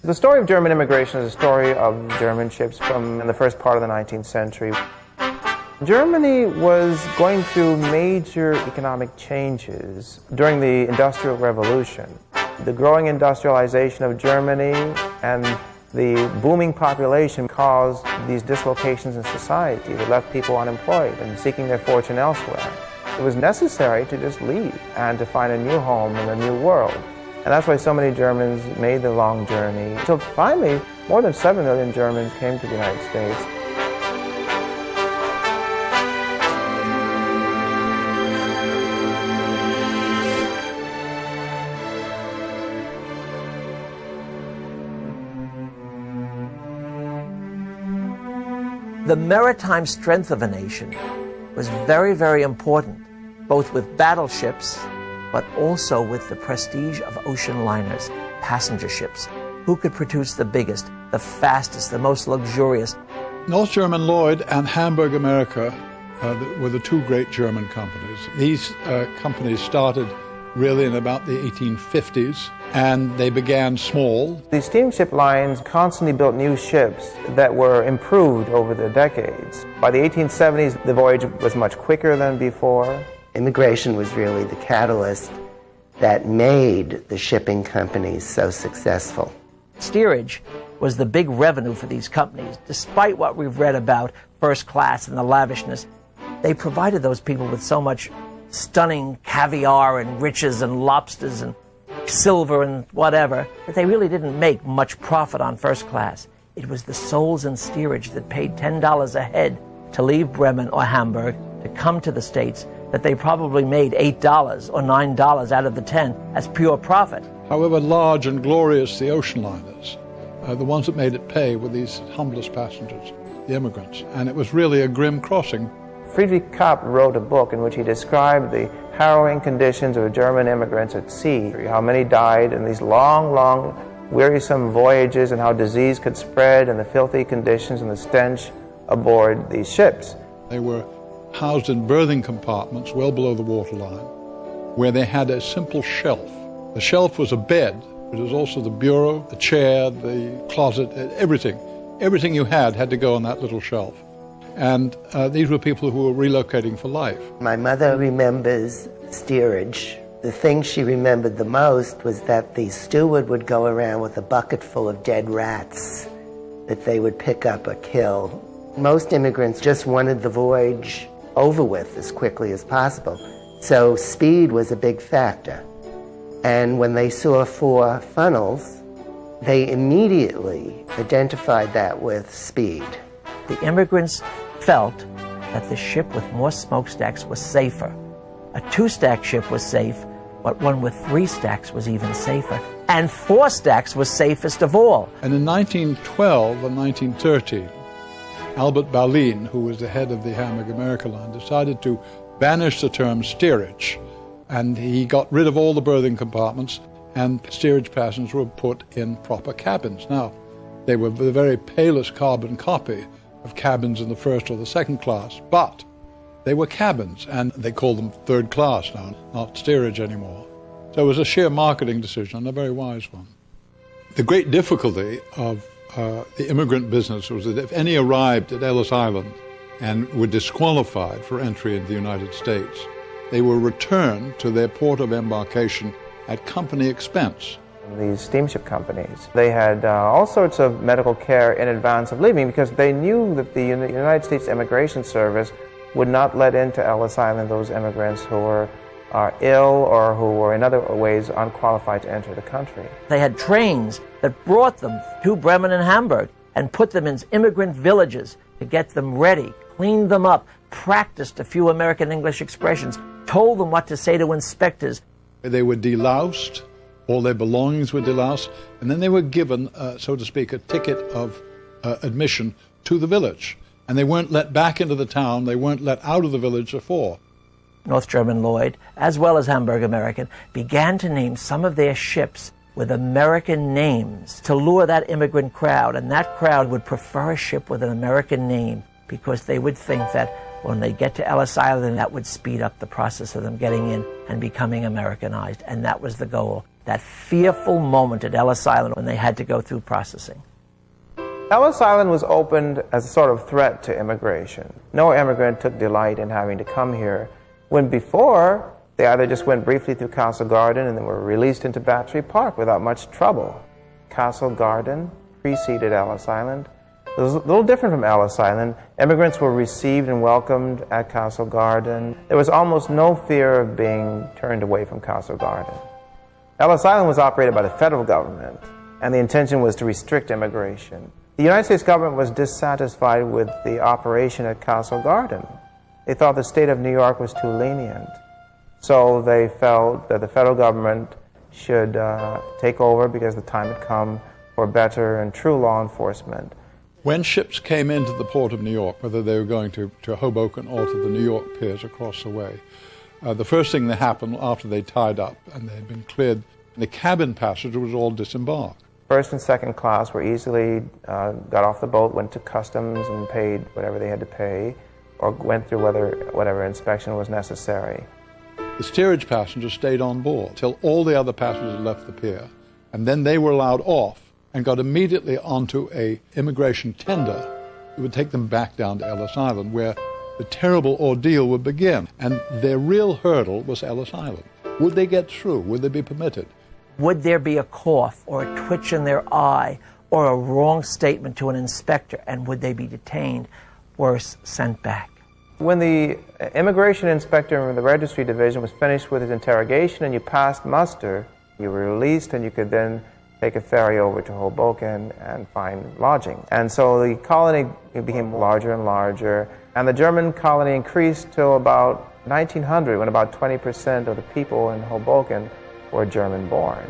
The story of German immigration is a story of German ships from the first part of the 19th century. Germany was going through major economic changes during the Industrial Revolution. The growing industrialization of Germany and the booming population caused these dislocations in society that left people unemployed and seeking their fortune elsewhere. It was necessary to just leave and to find a new home in a new world. And that's why so many Germans made the long journey. Until finally, more than 7 million Germans came to the United States. The maritime strength of a nation was very, very important, both with battleships, but also with the prestige of ocean liners, passenger ships. Who could produce the biggest, the fastest, the most luxurious? North German Lloyd and Hamburg America were the two great German companies. These companies started really in about the 1850s, and they began small. These steamship lines constantly built new ships that were improved over the decades. By the 1870s, the voyage was much quicker than before. Immigration was really the catalyst that made the shipping companies so successful. Steerage was the big revenue for these companies. Despite what we've read about first class and the lavishness, they provided those people with so much stunning caviar and riches and lobsters and silver and whatever, but they really didn't make much profit on first class. It was the souls in steerage that paid $10 a head to leave Bremen or Hamburg to come to the States that they probably made $8 or $9 out of the 10 as pure profit. However large and glorious the ocean liners, the ones that made it pay were these humblest passengers, the immigrants, and it was really a grim crossing. Friedrich Kapp wrote a book in which he described the harrowing conditions of German immigrants at sea, how many died in these long, wearisome voyages, and how disease could spread, and the filthy conditions and the stench aboard these ships. They were housed in berthing compartments well below the waterline, where they had a simple shelf. The shelf was a bed, but it was also the bureau, the chair, the closet, everything. Everything you had to go on that little shelf. And these were people who were relocating for life. My mother remembers steerage. The thing she remembered the most was that the steward would go around with a bucket full of dead rats that they would pick up or kill. Most immigrants just wanted the voyage over with as quickly as possible. So speed was a big factor. And when they saw 4 funnels, they immediately identified that with speed. The immigrants felt that the ship with more smokestacks was safer. A 2-stack ship was safe, but one with 3 stacks was even safer. And 4 stacks was safest of all. And in 1912 and 1913, Albert Berlin, who was the head of the Hamburg America line, decided to banish the term steerage, and he got rid of all the berthing compartments, and steerage passengers were put in proper cabins. Now, they were the very palest carbon copy of cabins in the first or the second class, but they were cabins, and they call them third class now, not steerage anymore. So it was a sheer marketing decision, and a very wise one. The great difficulty of the immigrant business was that if any arrived at Ellis Island and were disqualified for entry into the United States, they were returned to their port of embarkation at company expense. These steamship companies, they had all sorts of medical care in advance of leaving because they knew that the United States Immigration Service would not let into Ellis Island those immigrants who were ill or who were in other ways unqualified to enter the country. They had trains that brought them to Bremen and Hamburg and put them in immigrant villages to get them ready, cleaned them up, practiced a few American English expressions, told them what to say to inspectors. They were deloused, all their belongings were deloused, and then they were given, so to speak, a ticket of admission to the village. And they weren't let back into the town, they weren't let out of the village before. North German Lloyd, as well as Hamburg American, began to name some of their ships with American names to lure that immigrant crowd, and that crowd would prefer a ship with an American name because they would think that when they get to Ellis Island, that would speed up the process of them getting in and becoming Americanized, and that was the goal. that fearful moment at Ellis Island when they had to go through processing. Ellis Island was opened as a sort of threat to immigration. No immigrant took delight in having to come here, when before they either just went briefly through Castle Garden and then were released into Battery Park without much trouble. Castle Garden preceded Ellis Island. It was a little different from Ellis Island. Immigrants were received and welcomed at Castle Garden. There was almost no fear of being turned away from Castle Garden. Ellis Island was operated by the federal government, and the intention was to restrict immigration. The United States government was dissatisfied with the operation at Castle Garden. They thought the state of New York was too lenient. So they felt that the federal government should take over because the time had come for better and true law enforcement. When ships came into the port of New York, whether they were going to Hoboken or to the New York piers across the way, the first thing that happened after they tied up and they had been cleared, the cabin passengers was all disembarked. First and second class were easily got off the boat, went to customs and paid whatever they had to pay, or went through whatever inspection was necessary. The steerage passengers stayed on board till all the other passengers had left the pier, and then they were allowed off and got immediately onto a immigration tender that would take them back down to Ellis Island, where the terrible ordeal would begin. And their real hurdle was Ellis Island. Would they get through? Would they be permitted? Would there be a cough or a twitch in their eye or a wrong statement to an inspector, and would they be detained, worse, sent back? When the immigration inspector in the registry division was finished with his interrogation and you passed muster, you were released and you could then take a ferry over to Hoboken and find lodging. And so the colony became larger and larger, and the German colony increased till about 1900, when about 20% of the people in Hoboken were German-born.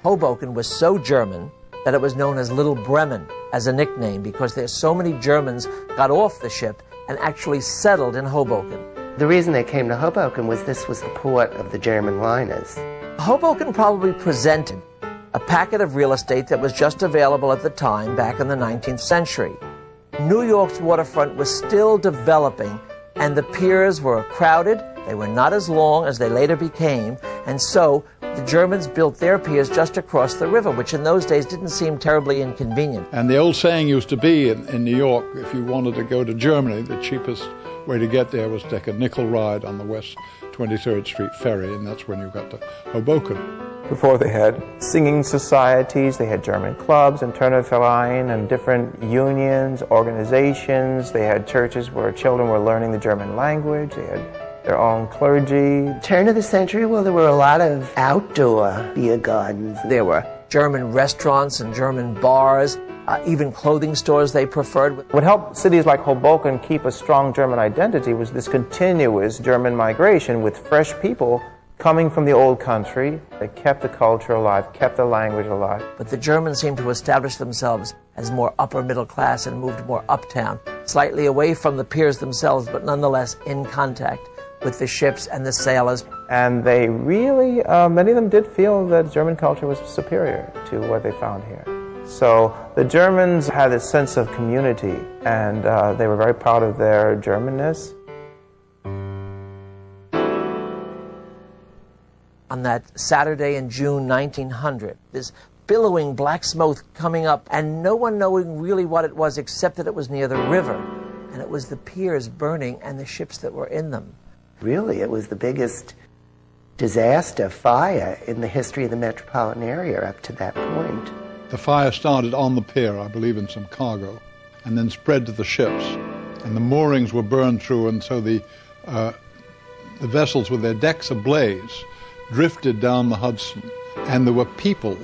Hoboken was so German that it was known as Little Bremen as a nickname, because there's so many Germans got off the ship and actually settled in Hoboken. The reason they came to Hoboken was this was the port of the German liners. Hoboken probably presented a packet of real estate that was just available at the time back in the 19th century. New York's waterfront was still developing, and the piers were crowded. They were not as long as they later became, and so the Germans built their piers just across the river, which in those days didn't seem terribly inconvenient. And the old saying used to be in New York, if you wanted to go to Germany, the cheapest way to get there was to take a nickel ride on the West 23rd Street ferry, and that's when you got to Hoboken. Before they had singing societies, they had German clubs and Turnerverein and different unions, organizations. They had churches where children were learning the German language. They had their own clergy. Turn of the century, well, there were a lot of outdoor beer gardens. There were German restaurants and German bars, even clothing stores they preferred. What helped cities like Hoboken keep a strong German identity was this continuous German migration with fresh people coming from the old country. They kept the culture alive, kept the language alive. But the Germans seemed to establish themselves as more upper middle class and moved more uptown, slightly away from the piers themselves, but nonetheless in contact with the ships and the sailors. And they really, many of them did feel that German culture was superior to what they found here. So the Germans had this sense of community, and they were very proud of their Germanness. On that Saturday in June 1900, this billowing black smoke coming up, and no one knowing really what it was except that it was near the river, and it was the piers burning and the ships that were in them. Really, it was the biggest disaster fire in the history of the metropolitan area up to that point. The fire started on the pier, I believe, in some cargo, and then spread to the ships, and the moorings were burned through, and so the vessels with their decks ablaze drifted down the Hudson, and there were people,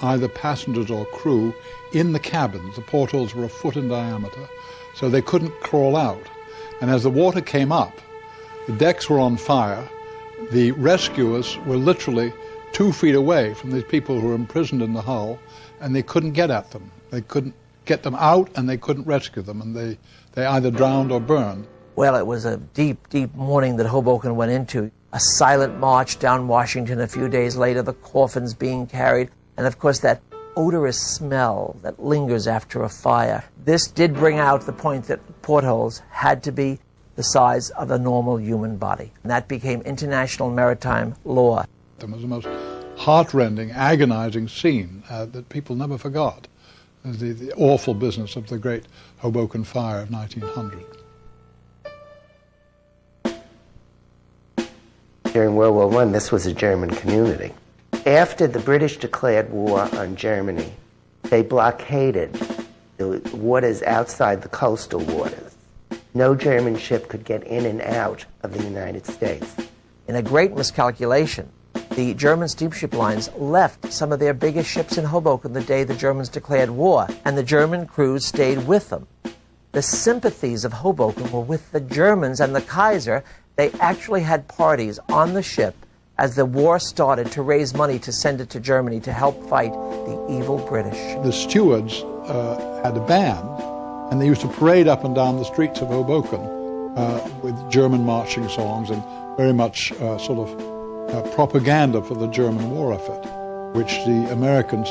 either passengers or crew, in the cabins. The portholes were a foot in diameter, so they couldn't crawl out. And as the water came up, the decks were on fire. The rescuers were literally 2 feet away from these people who were imprisoned in the hull, and they couldn't get at them. They couldn't get them out, and they couldn't rescue them, and they either drowned or burned. Well, it was a deep, deep mourning that Hoboken went into. A silent march down Washington a few days later, the coffins being carried, and of course that odorous smell that lingers after a fire. This did bring out the point that portholes had to be the size of a normal human body, and that became international maritime law. It was the most heartrending, agonizing scene that people never forgot. The awful business of the great Hoboken fire of 1900. During World War I, this was a German community. After the British declared war on Germany, they blockaded the waters outside the coastal waters. No German ship could get in and out of the United States. In a great miscalculation, the German steamship lines left some of their biggest ships in Hoboken the day the Germans declared war, and the German crews stayed with them. The sympathies of Hoboken were with the Germans and the Kaiser. They actually had parties on the ship as the war started to raise money to send it to Germany to help fight the evil British. The stewards had a band, and they used to parade up and down the streets of Hoboken with German marching songs and very much propaganda for the German war effort, which the Americans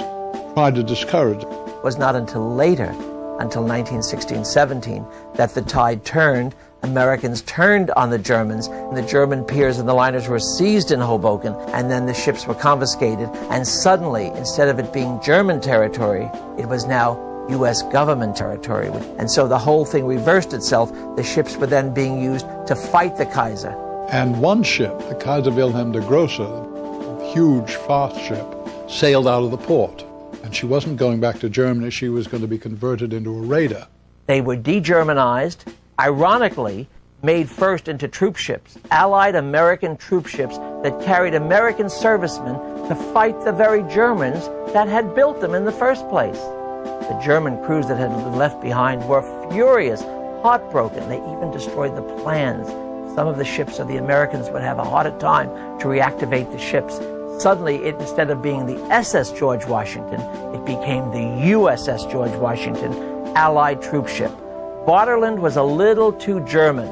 tried to discourage. It was not until later, until 1916-17, that the tide turned. Americans turned on the Germans, and the German piers and the liners were seized in Hoboken, and then the ships were confiscated, and suddenly, instead of it being German territory, it was now U.S. government territory. And so the whole thing reversed itself. The ships were then being used to fight the Kaiser. And one ship, the Kaiser Wilhelm der Große, a huge, fast ship, sailed out of the port. And she wasn't going back to Germany. She was going to be converted into a raider. They were de-Germanized, ironically made first into troop ships, Allied American troop ships that carried American servicemen to fight the very Germans that had built them in the first place. The German crews that had been left behind were furious, heartbroken. They even destroyed the plans. Some of the ships of the Americans would have a harder time to reactivate the ships. Suddenly, instead of being the SS George Washington, it became the USS George Washington, Allied troop ship. Vaterland was a little too German,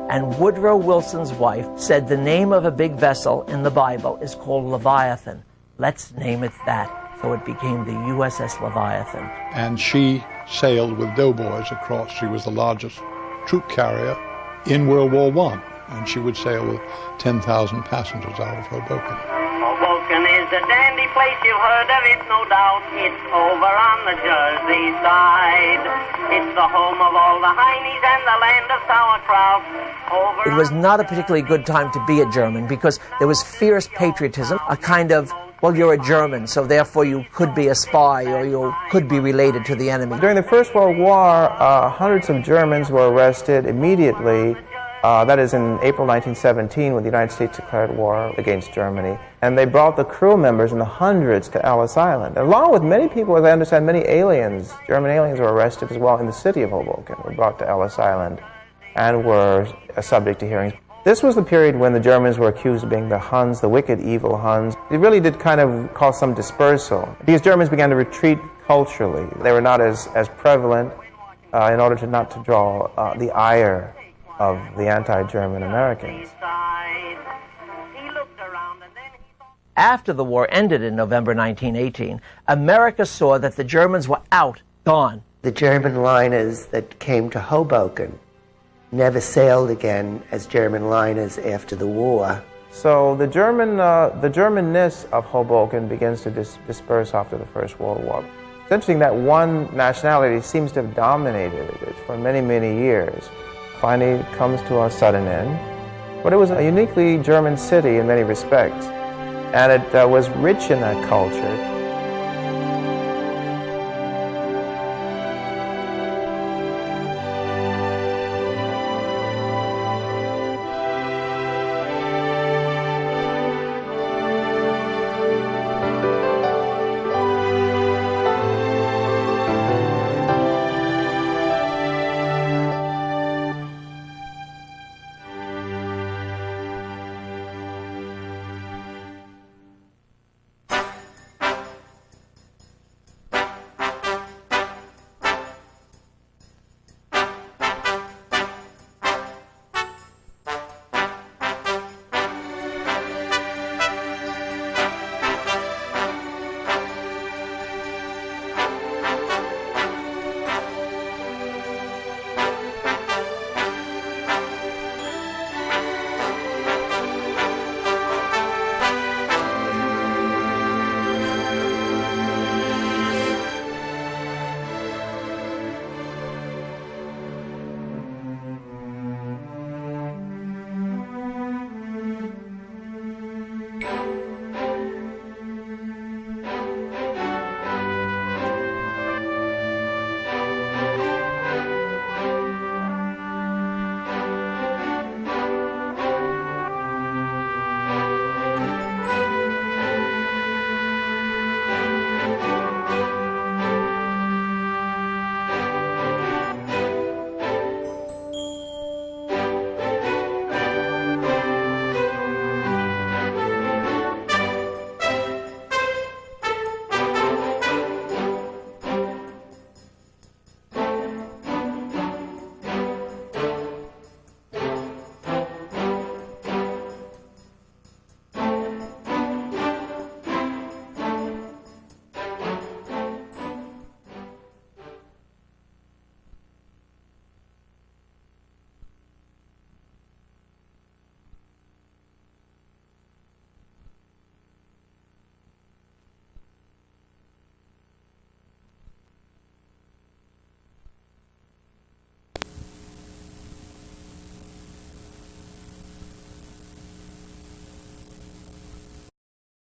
and Woodrow Wilson's wife said the name of a big vessel in the Bible is called Leviathan. Let's name it that. So it became the USS Leviathan. And she sailed with doughboys across. She was the largest troop carrier in World War I, and she would sail with 10,000 passengers out of Hoboken. Hoboken is a dandy place, you've heard of it, no doubt. It's over on the Jersey side. It's the home of all the heinies and the land of sauerkraut. It was not a particularly good time to be a German because there was fierce patriotism, a kind of, well, you're a German, so therefore you could be a spy or you could be related to the enemy. During the First World War, hundreds of Germans were arrested immediately. That is in April 1917 when the United States declared war against Germany. And they brought the crew members in the hundreds to Ellis Island. Along with many people, as I understand, many aliens, German aliens were arrested as well in the city of Hoboken, were brought to Ellis Island and were subject to hearings. This was the period when the Germans were accused of being the Huns, the wicked, evil Huns. It really did kind of cause some dispersal. These Germans began to retreat culturally. They were not as prevalent in order to not to draw the ire of the anti-German Americans. After the war ended in November 1918, America saw that the Germans were out, gone. The German liners that came to Hoboken never sailed again as German liners after the war. So the Germanness of Hoboken begins to disperse after the First World War. It's interesting that one nationality seems to have dominated it for many, many years. Finally, it comes to a sudden end. But it was a uniquely German city in many respects, and it was rich in that culture.